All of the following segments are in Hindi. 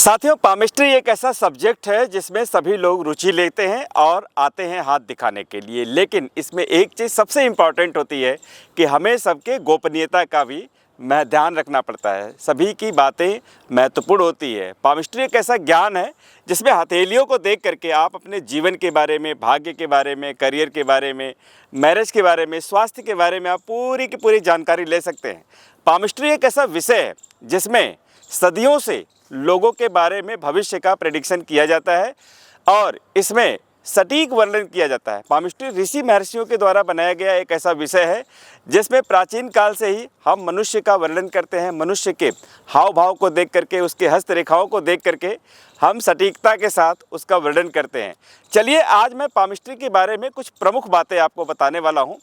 साथियों, पामिस्ट्री एक ऐसा सब्जेक्ट है जिसमें सभी लोग रुचि लेते हैं और आते हैं हाथ दिखाने के लिए। लेकिन इसमें एक चीज़ सबसे इम्पॉर्टेंट होती है कि हमें सबके गोपनीयता का भी ध्यान रखना पड़ता है। सभी की बातें महत्वपूर्ण होती है। पामिस्ट्री एक ऐसा ज्ञान है जिसमें हथेलियों को देख करके आप अपने जीवन के बारे में, भाग्य के बारे में, करियर के बारे में, मैरिज के बारे में, स्वास्थ्य के बारे में आप पूरी की पूरी जानकारी ले सकते हैं। पामिस्ट्री एक ऐसा विषय है जिसमें सदियों से लोगों के बारे में भविष्य का प्रेडिक्शन किया जाता है और इसमें सटीक वर्णन किया जाता है। पामिस्ट्री ऋषि महर्षियों के द्वारा बनाया गया एक ऐसा विषय है जिसमें प्राचीन काल से ही हम मनुष्य का वर्णन करते हैं। मनुष्य के हाव भाव को देख करके, उसके हस्तरेखाओं को देख करके हम सटीकता के साथ उसका वर्णन करते हैं। चलिए, आज मैं पामिस्ट्री के बारे में कुछ प्रमुख बातें आपको बताने वाला हूँ।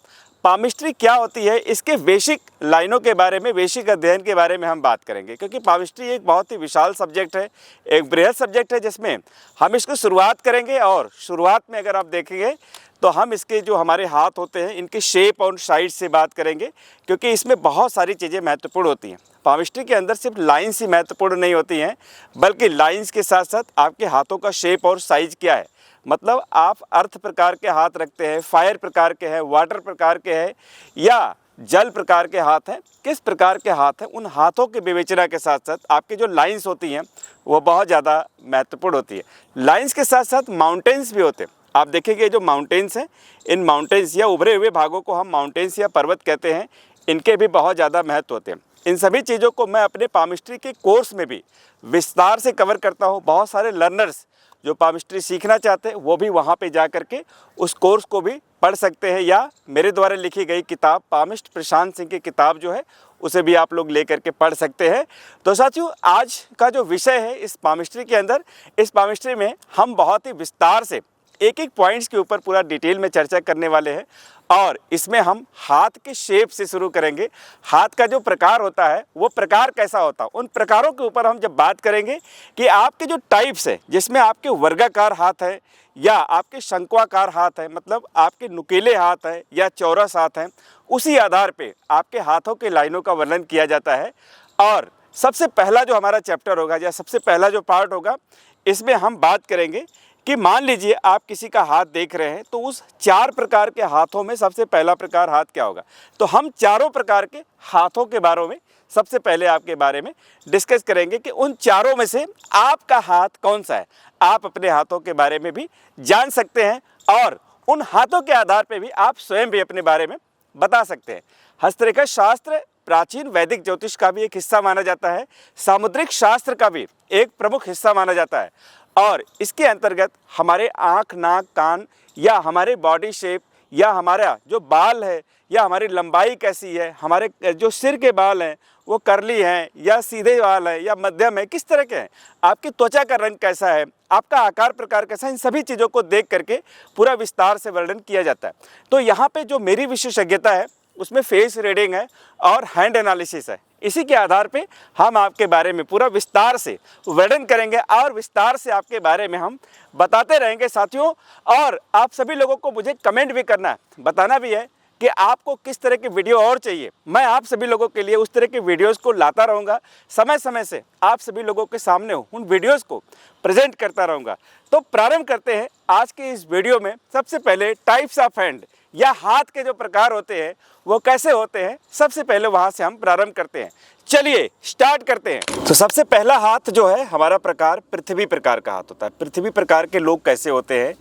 पामिस्ट्री क्या होती है, इसके बेसिक लाइनों के बारे में, बेसिक अध्ययन के बारे में हम बात करेंगे, क्योंकि पामिस्ट्री एक बहुत ही विशाल सब्जेक्ट है, एक बृहद सब्जेक्ट है जिसमें हम इसको शुरुआत करेंगे। और शुरुआत में अगर आप देखेंगे तो हम इसके जो हमारे हाथ होते हैं इनके शेप और साइज से बात करेंगे, क्योंकि इसमें बहुत सारी चीज़ें महत्वपूर्ण होती हैं। पामिस्ट्री के अंदर सिर्फ लाइन्स ही महत्वपूर्ण नहीं होती हैं, बल्कि लाइन्स के साथ साथ आपके हाथों का शेप और साइज क्या है। मतलब आप अर्थ प्रकार के हाथ रखते हैं, फायर प्रकार के हैं, वाटर प्रकार के हैं या जल प्रकार के हाथ हैं, किस प्रकार के हाथ हैं, उन हाथों की विवेचना के साथ साथ आपकी जो लाइंस होती हैं वो बहुत ज़्यादा महत्वपूर्ण होती है। लाइंस के साथ साथ माउंटेन्स भी होते हैं। आप देखेंगे जो माउंटेन्स हैं, इन माउंटेन्स या उभरे हुए भागों को हम माउंटेन्स या पर्वत कहते हैं, इनके भी बहुत ज़्यादा महत्व होते हैं। इन सभी चीज़ों को मैं अपने पामिस्ट्री के कोर्स में भी विस्तार से कवर करता हूँ। बहुत सारे लर्नर्स जो पामिस्ट्री सीखना चाहते हैं वो भी वहाँ पे जा कर के उस कोर्स को भी पढ़ सकते हैं, या मेरे द्वारा लिखी गई किताब पामिस्ट प्रशांत सिंह की किताब जो है उसे भी आप लोग ले करके पढ़ सकते हैं। तो साथियों, आज का जो विषय है इस पामिस्ट्री के अंदर, इस पामिस्ट्री में हम बहुत ही विस्तार से एक एक पॉइंट्स के ऊपर पूरा डिटेल में चर्चा करने वाले हैं। और इसमें हम हाथ के शेप से शुरू करेंगे। हाथ का जो प्रकार होता है वो प्रकार कैसा होता है, उन प्रकारों के ऊपर हम जब बात करेंगे कि आपके जो टाइप्स है, जिसमें आपके वर्गाकार हाथ है या आपके शंक्वाकार हाथ है, मतलब आपके नुकीले हाथ है या चौरस हाथ हैं, उसी आधार पे आपके हाथों के लाइनों का वर्णन किया जाता है। और सबसे पहला जो हमारा चैप्टर होगा या सबसे पहला जो पार्ट होगा, इसमें हम बात करेंगे कि मान लीजिए आप किसी का हाथ देख रहे हैं तो उस 4 प्रकार के हाथों में सबसे पहला प्रकार हाथ क्या होगा। तो हम चारों प्रकार के हाथों के बारे में सबसे पहले आपके बारे में डिस्कस करेंगे कि उन चारों में से आपका हाथ कौन सा है। आप अपने हाथों के बारे में भी जान सकते हैं और उन हाथों के आधार पर भी आप स्वयं भी अपने बारे में बता सकते हैं। हस्तरेखा शास्त्र प्राचीन वैदिक ज्योतिष का भी एक हिस्सा माना जाता है, सामुद्रिक शास्त्र का भी एक प्रमुख हिस्सा माना जाता है। और इसके अंतर्गत हमारे आँख, नाक, कान या हमारे बॉडी शेप या हमारा जो बाल है या हमारी लंबाई कैसी है, हमारे जो सिर के बाल हैं वो कर्ली हैं या सीधे बाल हैं या मध्यम है, किस तरह के हैं, आपकी त्वचा का रंग कैसा है, आपका आकार प्रकार कैसा है, इन सभी चीज़ों को देख करके पूरा विस्तार से वर्णन किया जाता है। तो यहाँ पे जो मेरी विशेषज्ञता है उसमें फेस रीडिंग है और हैंड एनालिसिस है। इसी के आधार पे हम आपके बारे में पूरा विस्तार से वर्णन करेंगे और विस्तार से आपके बारे में हम बताते रहेंगे साथियों। और आप सभी लोगों को मुझे कमेंट भी करना है, बताना भी है कि आपको किस तरह की वीडियो और चाहिए। मैं आप सभी लोगों के लिए उस तरह की वीडियोस को लाता रहूँगा, समय समय से आप सभी लोगों के सामने उन वीडियोस को प्रेजेंट करता रहूँगा। तो प्रारंभ करते हैं आज के इस वीडियो में। सबसे पहले टाइप्स ऑफ हैंड या हाथ के जो प्रकार होते हैं वो कैसे होते हैं, सबसे पहले वहाँ से हम प्रारंभ करते हैं। चलिए स्टार्ट करते हैं। तो सबसे पहला हाथ जो है हमारा प्रकार पृथ्वी प्रकार का हाथ होता है। पृथ्वी प्रकार के लोग कैसे होते हैं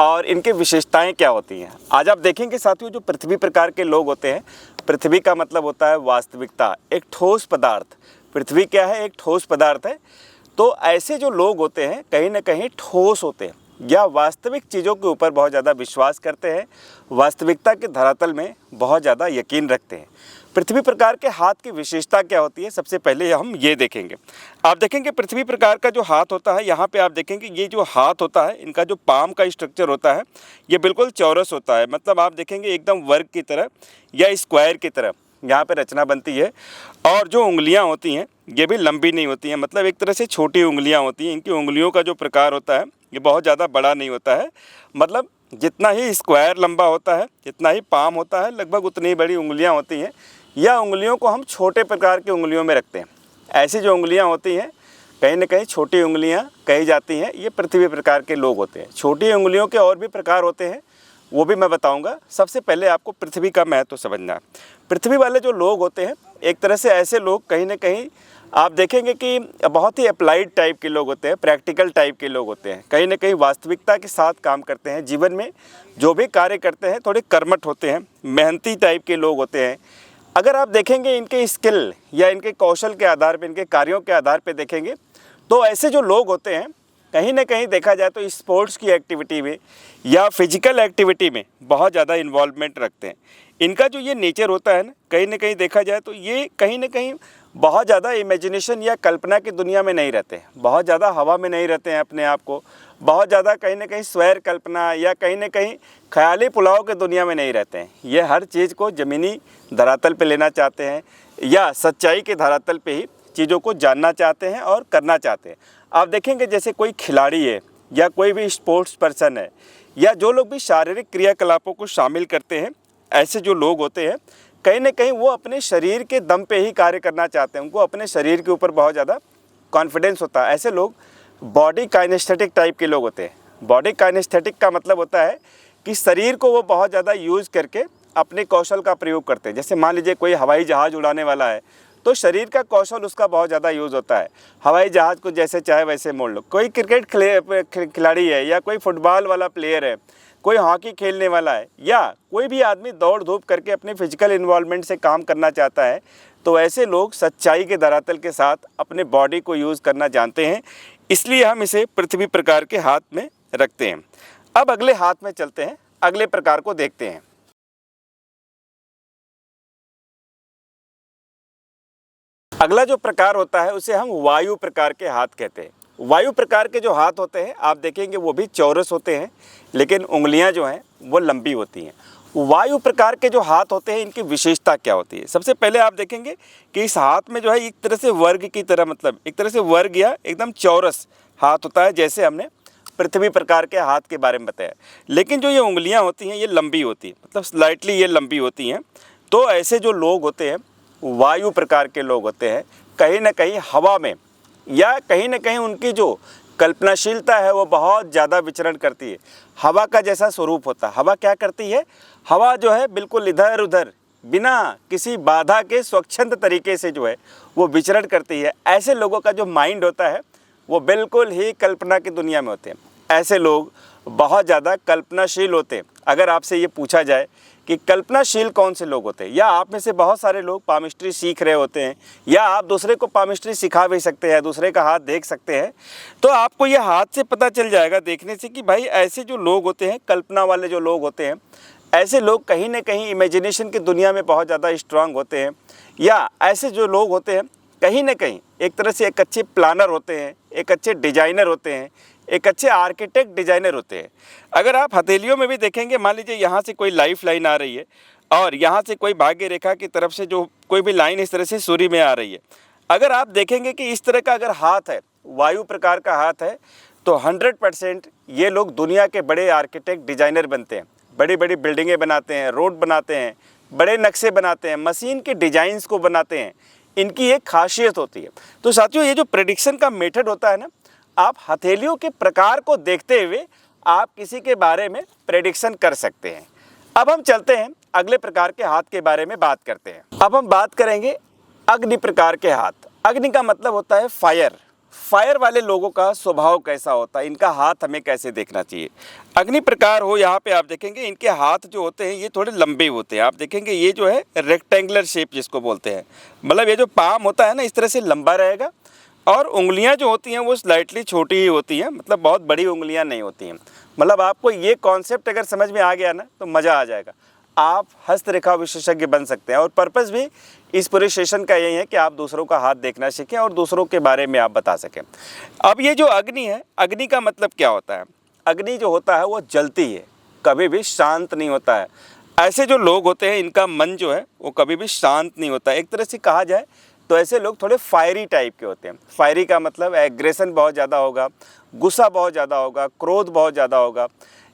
और इनकी विशेषताएं क्या होती हैं, आज आप देखेंगे साथियों। जो पृथ्वी प्रकार के लोग होते हैं, पृथ्वी का मतलब होता है वास्तविकता, एक ठोस पदार्थ। पृथ्वी क्या है, एक ठोस पदार्थ है। तो ऐसे जो लोग होते हैं कहीं ना कहीं ठोस होते हैं या वास्तविक चीज़ों के ऊपर बहुत ज़्यादा विश्वास करते हैं, वास्तविकता के धरातल में बहुत ज़्यादा यकीन रखते हैं। पृथ्वी प्रकार के हाथ की विशेषता क्या होती है, सबसे पहले हम ये देखेंगे। आप देखेंगे पृथ्वी प्रकार का जो हाथ होता है, यहाँ पे आप देखेंगे ये जो हाथ होता है, इनका जो पाम का स्ट्रक्चर होता है ये बिल्कुल चौरस होता है। मतलब आप देखेंगे एकदम वर्ग की तरह या स्क्वायर की तरह यहाँ पे रचना बनती है। और जो उंगलियाँ होती हैं ये भी लंबी नहीं होती हैं, मतलब एक तरह से छोटी उंगलियाँ होती हैं। इनकी उंगलियों का जो प्रकार होता है ये बहुत ज़्यादा बड़ा नहीं होता है। मतलब जितना ही स्क्वायर लंबा होता है, जितना ही पाम होता है, लगभग उतनी बड़ी उंगलियाँ होती हैं। या उंगलियों को हम छोटे प्रकार की उंगलियों में रखते हैं। ऐसी जो उंगलियाँ होती हैं कहीं न कहीं छोटी उंगलियां कही जाती हैं, ये पृथ्वी प्रकार के लोग होते हैं। छोटी उंगलियों के और भी प्रकार होते हैं, वो भी मैं बताऊंगा। सबसे पहले आपको पृथ्वी का महत्व समझना है। पृथ्वी वाले जो लोग होते हैं, एक तरह से ऐसे लोग कहीं न कहीं आप देखेंगे कि बहुत ही अप्लाइड टाइप के लोग होते हैं, प्रैक्टिकल टाइप के लोग होते हैं, कहीं न कहीं वास्तविकता के साथ काम करते हैं। जीवन में जो भी कार्य करते हैं थोड़े कर्मठ होते हैं, मेहनती टाइप के लोग होते हैं। अगर आप देखेंगे इनके स्किल या इनके कौशल के आधार पर, इनके कार्यों के आधार पर देखेंगे तो ऐसे जो लोग होते हैं कहीं ना कहीं देखा जाए तो स्पोर्ट्स की एक्टिविटी में या फिजिकल एक्टिविटी में बहुत ज़्यादा इन्वॉल्वमेंट रखते हैं। इनका जो ये नेचर होता है ना कहीं देखा जाए तो ये कहीं ना कहीं बहुत ज़्यादा इमेजिनेशन या कल्पना की दुनिया में नहीं रहते, बहुत ज़्यादा हवा में नहीं रहते हैं अपने आप को, बहुत ज़्यादा कहीं ना कहीं स्वैर कल्पना या कहीं ना कहीं ख्याली पुलाव की दुनिया में नहीं रहते हैं। ये हर चीज़ को ज़मीनी धरातल पे लेना चाहते हैं या सच्चाई के धरातल पे ही चीज़ों को जानना चाहते हैं और करना चाहते हैं। आप देखेंगे जैसे कोई खिलाड़ी है या कोई भी स्पोर्ट्स पर्सन है या जो लोग भी शारीरिक क्रियाकलापों को शामिल करते हैं, ऐसे जो लोग होते हैं कहीं ना कहीं वो अपने शरीर के दम पे ही कार्य करना चाहते हैं। उनको अपने शरीर के ऊपर बहुत ज़्यादा कॉन्फिडेंस होता है। ऐसे लोग बॉडी काइनेस्थेटिक टाइप के लोग होते हैं। बॉडी काइनेस्थेटिक का मतलब होता है कि शरीर को वो बहुत ज़्यादा यूज़ करके अपने कौशल का प्रयोग करते हैं। जैसे मान लीजिए कोई हवाई जहाज़ उड़ाने वाला है तो शरीर का कौशल उसका बहुत ज़्यादा यूज़ होता है। हवाई जहाज़ को जैसे चाहे वैसे मोड़ लो। कोई क्रिकेट खिलाड़ी है या कोई फुटबॉल वाला प्लेयर है, कोई हॉकी खेलने वाला है या कोई भी आदमी दौड़ धूप करके अपने फिजिकल इन्वॉल्वमेंट से काम करना चाहता है, तो ऐसे लोग सच्चाई के धरातल के साथ अपने बॉडी को यूज़ करना जानते हैं। इसलिए हम इसे पृथ्वी प्रकार के हाथ में रखते हैं। अब अगले हाथ में चलते हैं, अगले प्रकार को देखते हैं। अगला जो प्रकार होता है उसे हम वायु प्रकार के हाथ कहते हैं। वायु प्रकार के जो हाथ होते हैं आप देखेंगे वो भी चौरस होते हैं, लेकिन उंगलियां जो हैं वो लंबी होती हैं। वायु प्रकार के जो हाथ होते हैं इनकी विशेषता क्या होती है? सबसे पहले आप देखेंगे कि इस हाथ में जो है एक तरह से वर्ग की तरह, मतलब एक तरह से वर्ग या एकदम चौरस हाथ होता है, जैसे हमने पृथ्वी प्रकार के हाथ के बारे में बताया। लेकिन जो ये उंगलियाँ होती हैं ये लंबी होती हैं, मतलब स्लाइटली ये लंबी होती हैं। तो ऐसे जो लोग होते हैं वायु प्रकार के लोग होते हैं, कहीं ना कहीं हवा में या कहीं ना कहीं उनकी जो कल्पनाशीलता है वो बहुत ज़्यादा विचरण करती है। हवा का जैसा स्वरूप होता है। हवा क्या करती है? हवा जो है बिल्कुल इधर उधर बिना किसी बाधा के स्वच्छंद तरीके से जो है वो विचरण करती है। ऐसे लोगों का जो माइंड होता है वो बिल्कुल ही कल्पना की दुनिया में होते हैं। ऐसे लोग बहुत ज़्यादा कल्पनाशील होते हैं। अगर आपसे ये पूछा जाए कि कल्पनाशील कौन से लोग होते हैं, या आप में से बहुत सारे लोग पामिस्ट्री सीख रहे होते हैं या आप दूसरे को पामिस्ट्री सिखा भी सकते हैं, दूसरे का हाथ देख सकते हैं, तो आपको ये हाथ से पता चल जाएगा देखने से कि भाई ऐसे जो लोग होते हैं, कल्पना वाले जो लोग होते हैं, ऐसे लोग कहीं ना कहीं इमेजिनेशन की दुनिया में बहुत ज़्यादा स्ट्रांग होते हैं। या ऐसे जो लोग होते हैं कहीं ना कहीं एक तरह से एक अच्छे प्लानर होते हैं, एक अच्छे डिजाइनर होते हैं, एक अच्छे आर्किटेक्ट डिजाइनर होते हैं। अगर आप हथेलियों में भी देखेंगे, मान लीजिए यहाँ से कोई लाइफ लाइन आ रही है और यहाँ से कोई भाग्य रेखा की तरफ से जो कोई भी लाइन इस तरह से सूर्य में आ रही है, अगर आप देखेंगे कि इस तरह का अगर हाथ है, वायु प्रकार का हाथ है, तो 100% ये लोग दुनिया के बड़े आर्किटेक्ट डिजाइनर बनते हैं। बड़ी बड़ी बिल्डिंगें बनाते हैं, रोड बनाते हैं, बड़े नक्शे बनाते हैं, मशीन के डिजाइंस को बनाते हैं। इनकी एक खासियत होती है। तो साथियों, ये जो प्रेडिक्शन का मेथड होता है ना, आप हथेलियों के प्रकार को देखते हुए आप किसी के बारे में प्रेडिक्शन कर सकते हैं। अब हम चलते हैं अगले प्रकार के हाथ के बारे में बात करते हैं। अब हम बात करेंगे अग्नि प्रकार के हाथ। अग्नि का मतलब होता है फायर। फायर वाले लोगों का स्वभाव कैसा होता है, इनका हाथ हमें कैसे देखना चाहिए? अग्नि प्रकार हो, यहाँ पे आप देखेंगे इनके हाथ जो होते हैं ये थोड़े लंबे होते हैं। आप देखेंगे ये जो है रेक्टेंगुलर शेप जिसको बोलते हैं, मतलब ये जो पाम होता है ना इस तरह से लंबा रहेगा और उंगलियां जो होती हैं वो स्लाइटली छोटी ही होती हैं, मतलब बहुत बड़ी उंगलियां नहीं होती हैं। मतलब आपको ये कॉन्सेप्ट अगर समझ में आ गया ना तो मज़ा आ जाएगा। आप हस्तरेखा विशेषज्ञ बन सकते हैं। और पर्पस भी इस पूरे सेशन का यही है कि आप दूसरों का हाथ देखना सीखें और दूसरों के बारे में आप बता सकें। अब ये जो अग्नि है, अग्नि का मतलब क्या होता है? अग्नि जो होता है वो जलती है, कभी भी शांत नहीं होता है। ऐसे जो लोग होते हैं इनका मन जो है वो कभी भी शांत नहीं होता। एक तरह से कहा जाए तो ऐसे लोग थोड़े फायरी टाइप के होते हैं। फायरी का मतलब एग्रेशन बहुत ज़्यादा होगा, गुस्सा बहुत ज़्यादा होगा, क्रोध बहुत ज़्यादा होगा।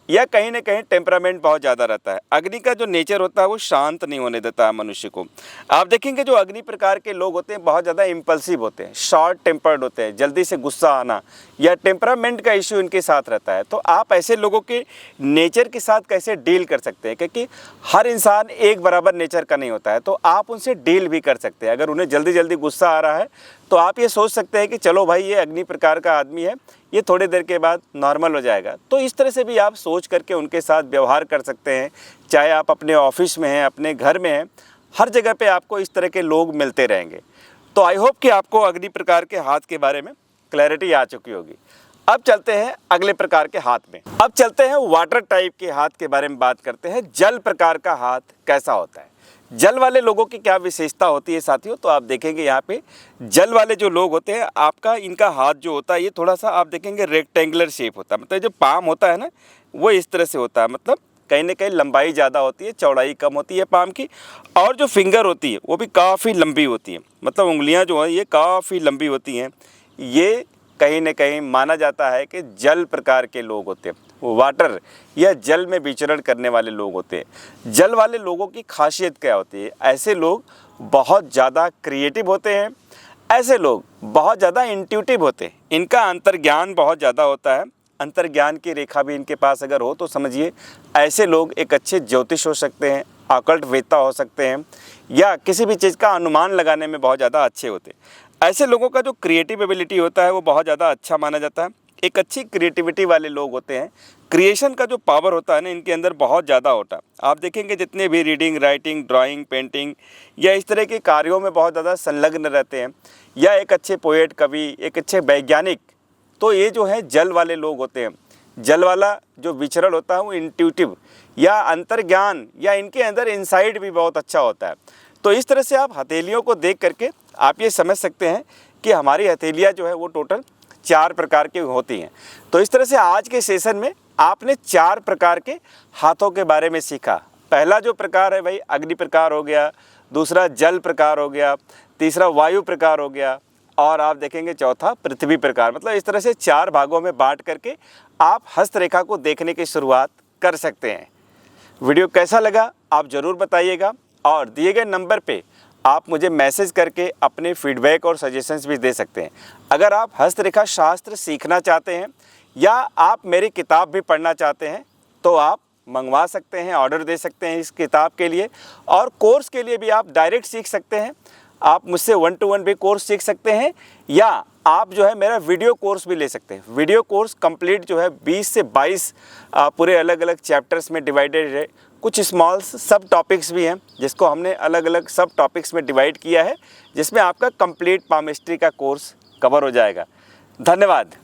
या कहीं ना कहीं टेम्परामेंट बहुत ज़्यादा रहता है। अग्नि का जो नेचर होता है वो शांत नहीं होने देता है मनुष्य को। आप देखेंगे जो अग्नि प्रकार के लोग होते हैं बहुत ज़्यादा इम्पल्सिव होते हैं, शॉर्ट टेम्पर्ड होते हैं, जल्दी से गुस्सा आना या टेम्परामेंट का इश्यू इनके साथ रहता है। तो आप ऐसे लोगों के नेचर के साथ कैसे डील कर सकते हैं, क्योंकि हर इंसान एक बराबर नेचर का नहीं होता है, तो आप उनसे डील भी कर सकते हैं। अगर उन्हें जल्दी जल्दी गुस्सा आ रहा है तो आप ये सोच सकते हैं कि चलो भाई ये अग्नि प्रकार का आदमी है, ये थोड़ी देर के बाद नॉर्मल हो जाएगा। तो इस तरह से भी आप सोच करके उनके साथ व्यवहार कर सकते हैं। चाहे आप अपने ऑफिस में हैं, अपने घर में हैं, हर जगह पे आपको इस तरह के लोग मिलते रहेंगे। तो आई होप कि आपको अग्नि प्रकार के हाथ के बारे में क्लैरिटी आ चुकी होगी। अब चलते हैं अगले प्रकार के हाथ में। अब चलते हैं वाटर टाइप के हाथ के बारे में बात करते हैं। जल प्रकार का हाथ कैसा होता है, जल वाले लोगों की क्या विशेषता होती है साथियों। तो आप देखेंगे यहाँ पे जल वाले जो लोग होते हैं, आपका इनका हाथ जो होता है ये थोड़ा सा आप देखेंगे रेक्टेंगुलर शेप होता है। मतलब जो पाम होता है ना वो इस तरह से होता है, मतलब कहीं ना कहीं लंबाई ज़्यादा होती है, चौड़ाई कम होती है पाम की। और जो फिंगर होती है वो भी काफ़ी लंबी होती है, मतलब उंगलियाँ जो हैं ये काफ़ी लंबी होती हैं। ये कहीं ना कहीं माना जाता है कि जल प्रकार के लोग होते हैं, वाटर या जल में विचरण करने वाले लोग होते हैं। जल वाले लोगों की खासियत क्या होती है, ऐसे लोग बहुत ज़्यादा क्रिएटिव होते हैं, ऐसे लोग बहुत ज़्यादा इंट्यूटिव होते हैं, इनका अंतर्ज्ञान बहुत ज़्यादा होता है। अंतर्ज्ञान की रेखा भी इनके पास अगर हो तो समझिए ऐसे लोग एक अच्छे ज्योतिष हो सकते हैं, ऑकल्ट वेत्ता हो सकते हैं, या किसी भी चीज़ का अनुमान लगाने में बहुत ज़्यादा अच्छे होते हैं। ऐसे लोगों का जो क्रिएटिव एबिलिटी होता है वो बहुत ज़्यादा अच्छा माना जाता है। एक अच्छी क्रिएटिविटी वाले लोग होते हैं, क्रिएशन का जो पावर होता है ना इनके अंदर बहुत ज़्यादा होता है। आप देखेंगे जितने भी रीडिंग, राइटिंग, ड्राइंग, पेंटिंग या इस तरह के कार्यों में बहुत ज़्यादा संलग्न रहते हैं, या एक अच्छे पोएट, कवि, एक अच्छे वैज्ञानिक, तो ये जो है जल वाले लोग होते हैं। जल वाला जो विचरण होता है वो इंट्यूटिव या अंतर्ज्ञान या इनके अंदर इनसाइट भी बहुत अच्छा होता है। तो इस तरह से आप हथेलियों को देख करके आप ये समझ सकते हैं कि हमारी हथेलियाँ जो है वो टोटल 4 प्रकार की होती हैं। तो इस तरह से आज के सेशन में आपने 4 प्रकार के हाथों के बारे में सीखा। पहला जो प्रकार है भाई अग्नि प्रकार हो गया, दूसरा जल प्रकार हो गया, तीसरा वायु प्रकार हो गया, और आप देखेंगे चौथा पृथ्वी प्रकार। मतलब इस तरह से 4 भागों में बांट करके आप हस्तरेखा को देखने की शुरुआत कर सकते हैं। वीडियो कैसा लगा आप ज़रूर बताइएगा, और दिए गए नंबर पे आप मुझे मैसेज करके अपने फीडबैक और सजेशंस भी दे सकते हैं। अगर आप हस्तरेखा शास्त्र सीखना चाहते हैं या आप मेरी किताब भी पढ़ना चाहते हैं तो आप मंगवा सकते हैं, ऑर्डर दे सकते हैं इस किताब के लिए, और कोर्स के लिए भी आप डायरेक्ट सीख सकते हैं। आप मुझसे 1-to-1 भी कोर्स सीख सकते हैं, या आप जो है मेरा वीडियो कोर्स भी ले सकते हैं। वीडियो कोर्स कंप्लीट जो है 20 से 22 पूरे अलग अलग चैप्टर्स में डिवाइडेड है। कुछ स्मॉल सब टॉपिक्स भी हैं जिसको हमने अलग अलग सब टॉपिक्स में डिवाइड किया है, जिसमें आपका कंप्लीट पामिस्ट्री का कोर्स कवर हो जाएगा। धन्यवाद।